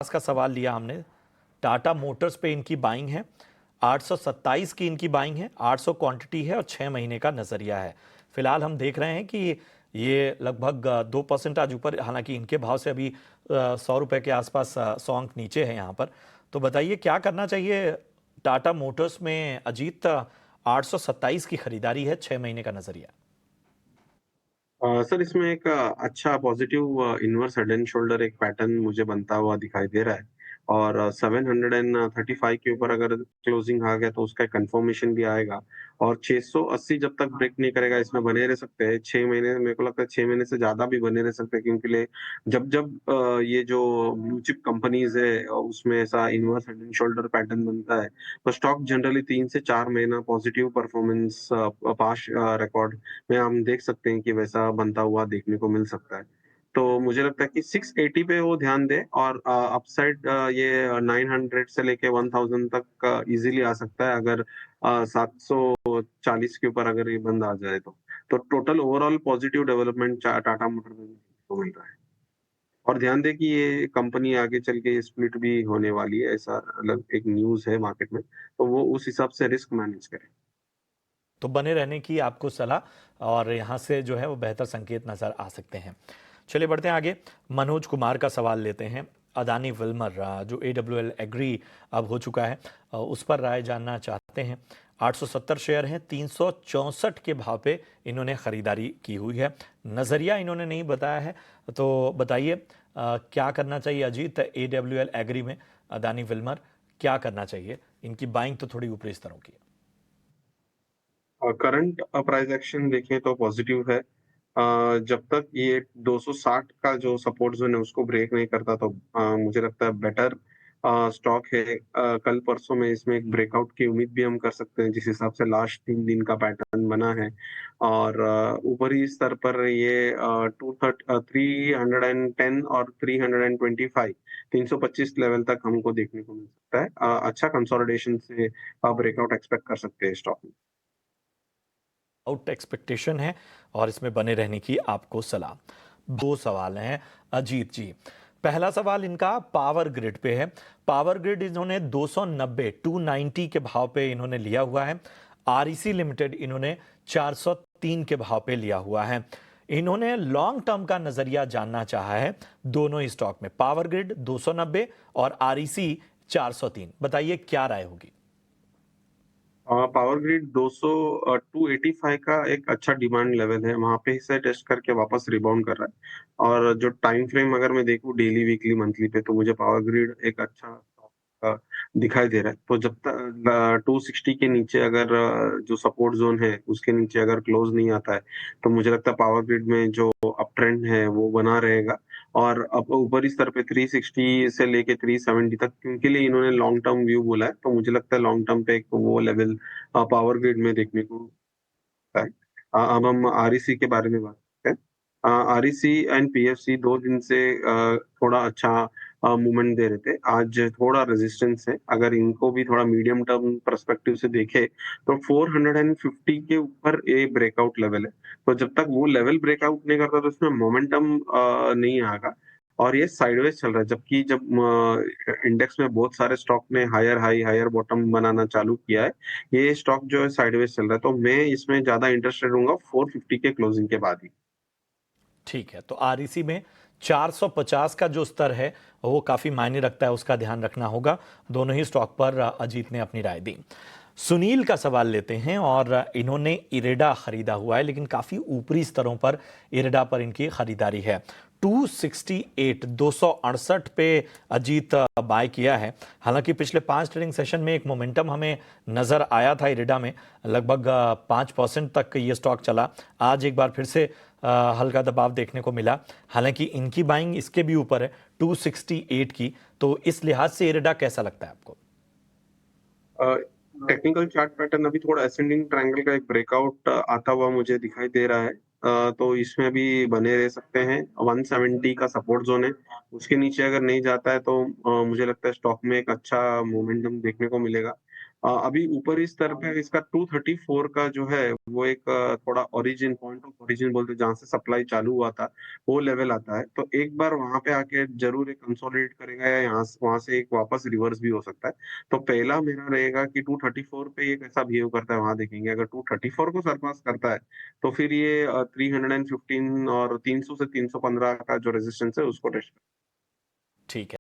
का सवाल लिया हमने। टाटा मोटर्स पे इनकी बाइंग है, 827 की इनकी बाइंग है, 800 क्वांटिटी है और 6 महीने का नजरिया है। फिलहाल हम देख रहे हैं कि ये लगभग 2% आज ऊपर, हालांकि इनके भाव से अभी 100 रुपए के आसपास 100 अंक नीचे है यहाँ पर। तो बताइए क्या करना चाहिए टाटा मोटर्स में अजीत? 827 की खरीदारी है, 6 महीने का नजरिया। सर इसमें एक अच्छा positive inverse head and shoulder एक पैटर्न मुझे बनता हुआ दिखाई दे रहा है। और 735 के ऊपर अगर क्लोजिंग आ गया तो उसका कंफर्मेशन भी आएगा। और 680 जब तक ब्रेक नहीं करेगा इसमें बने रह सकते हैं 6 महीने। मेरे को लगता है 6 महीने से ज्यादा भी बने रह सकते हैं, क्योंकि जब जब ये जो ब्लू चिप कंपनीज है उसमें ऐसा inverse head and shoulder pattern बनता है तो स्टॉक जनरली 3 से 4 महीना पॉजिटिव परफॉर्मेंस पास रिकॉर्ड में हम देख सकते हैं कि वैसा बनता हुआ देखने को मिल सकता है। तो मुझे लगता है कि 680 पे वो ध्यान दे, और अपसाइड ये 900 से लेके 1000 तक इजीली आ सकता है अगर 740 के ऊपर अगर ये बंद आ जाए तो total overall positive development Tata motor में को मिल रहा है। और ध्यान दें कि ये कंपनी आगे चल के स्प्लिट भी होने वाली है, ऐसा अलग एक न्यूज़ है मार्केट में, तो वो उस हिसाब से रिस्क मैनेज करें। तो बने रहने की आपको सलाह, और यहाँ से जो है वो बेहतर संकेत नजर आ सकते हैं। चलिए बढ़ते हैं आगे। मनोज कुमार का सवाल लेते हैं। अदानी विल्मर जो AWL एग्री अब हो चुका है, उस पर राय जानना चाहते हैं। 870 शेयर हैं, 364 के भाव पे इन्होंने खरीदारी की हुई है। नज़रिया इन्होंने नहीं बताया है, तो बताइए क्या करना चाहिए अजीत AWL एग्री में? अदानी विल्मर क्या करना चाहिए? इनकी बाइंग तो थोड़ी ऊपरी स्तरों की है। करंट प्राइस एक्शन देखें तो पॉजिटिव है। जब तक ये 260 का जो सपोर्ट जोन है उसको ब्रेक नहीं करता तो मुझे लगता है बेटर स्टॉक है। कल परसों में इसमें एक ब्रेकआउट की उम्मीद भी हम कर सकते हैं, जिस हिसाब से लास्ट 3 दिन का पैटर्न बना है। और ऊपरी स्तर पर ये 310 और 325 325 लेवल तक हमको देखने को मिल सकता है। अच्छा कंसोलिडेशन से ब्रेकआउट एक्सपेक्ट कर सकते हैं स्टॉक में। आउट एक्सपेक्टेशन है और इसमें बने रहने की आपको सलाह। दो सवाल हैं अजीत जी। पहला सवाल इनका पावर ग्रिड पे है। पावर ग्रिड इन्होंने 290 के भाव पे इन्होंने लिया हुआ है। REC लिमिटेड इन्होंने 403 के भाव पे लिया हुआ है। इन्होंने लॉन्ग टर्म का नजरिया जानना चाहा है दोनों ही स्टॉक में, पावर ग्रिड 290 और REC 403। बताइए क्या राय होगी? पावर ग्रिड 200 285 का एक अच्छा डिमांड लेवल है, वहां पे इसे टेस्ट करके वापस रिबाउंड कर रहा है। और जो टाइम फ्रेम अगर मैं देखूं डेली वीकली मंथली पे, तो मुझे पावर ग्रिड एक अच्छा अ, दिखाई दे रहा है। तो जब तक 260 के नीचे अगर जो सपोर्ट जोन है उसके नीचे अगर क्लोज नहीं आता है तो मुझे लगता है पावर ग्रिड में जो अप ट्रेंड है वो बना रहेगा। और अब ऊपरी स्तर पे 360 से लेके 370 तक के लिए इन्होंने लॉन्ग टर्म व्यू बोला है, तो मुझे लगता है लॉन्ग टर्म पे एक वो लेवल पावर ग्रिड में देखने को मिलता है। अब हम आरईसी के बारे में बात करते हैं। आरईसी एंड पीएफसी 2 दिन से थोड़ा अच्छा मूवमेंट दे रहे थे, आज थोड़ा रेजिस्टेंस है। अगर इनको भी थोड़ा मीडियम टर्म पर्सपेक्टिव से देखे तो 450 के ऊपर ये ब्रेकआउट लेवल है। तो जब तक वो लेवल ब्रेकआउट नहीं करता तो इसमें मोमेंटम नहीं आएगा। और ये साइडवेज चल रहा है, जबकि जब इंडेक्स में बहुत सारे स्टॉक ने हायर हाई हायर बॉटम बनाना चालू किया है, ये स्टॉक जो है साइडवेज चल रहा है। तो मैं इसमें ज्यादा इंटरेस्टेड रहूंगा 450 के क्लोजिंग के बाद ही। ठीक है, तो REC में 450 का जो स्तर है वो काफी मायने रखता है, उसका ध्यान रखना होगा। दोनों ही स्टॉक पर अजीत ने अपनी राय दी। सुनील का सवाल लेते हैं, और इन्होंने इरेडा खरीदा हुआ है, लेकिन काफी ऊपरी स्तरों पर इरेडा पर इनकी खरीदारी है। 268 पे अजीत बाय किया है। हालांकि पिछले 5 ट्रेडिंग सेशन में एक मोमेंटम हमें नजर आया था इरेडा में, लगभग 5% तक ये स्टॉक चला। आज एक बार फिर से हल्का दबाव देखने को मिला। हालांकि इनकी बाइंग इसके भी ऊपर है, 268 की। तो इस लिहाज से इरेडा कैसा लगता है आपको? टेक्निकल चार्ट पैटर्न अभी थोड़ा असेंडिंग ट्रायंगल का एक ब्रेकआउट आता हुआ मुझे दिखाई दे रहा है। तो इसमें भी बने रह सकते हैं। 170 का सपोर्ट जोन है, उसके नीचे अगर नहीं जाता है तो मुझे लगता है स्टॉक में एक अच्छा मोमेंटम देखने को मिलेगा। अभी ऊपरी स्तर पे इसका 234 का जो है वो एक थोड़ा ओरिजिन पॉइंट ऑफ ओरिजिन बोलते हैं जहाँ से सप्लाई चालू हुआ था, वो लेवल आता है। तो एक बार वहाँ पे आके ज़रूर एक कंसोलिडेट करेगा या यहाँ से वहाँ से एक वापस रिवर्स भी हो सकता है। तो पहला मेरा रहेगा कि 234 पे ये कैसा बिहेव करता है वहाँ देखेंगे। अगर 234 को सरपास करता है, तो फिर ये 315 और 300 से 315 का जो रेजिस्टेंस है उसको टेस्ट ठीक है।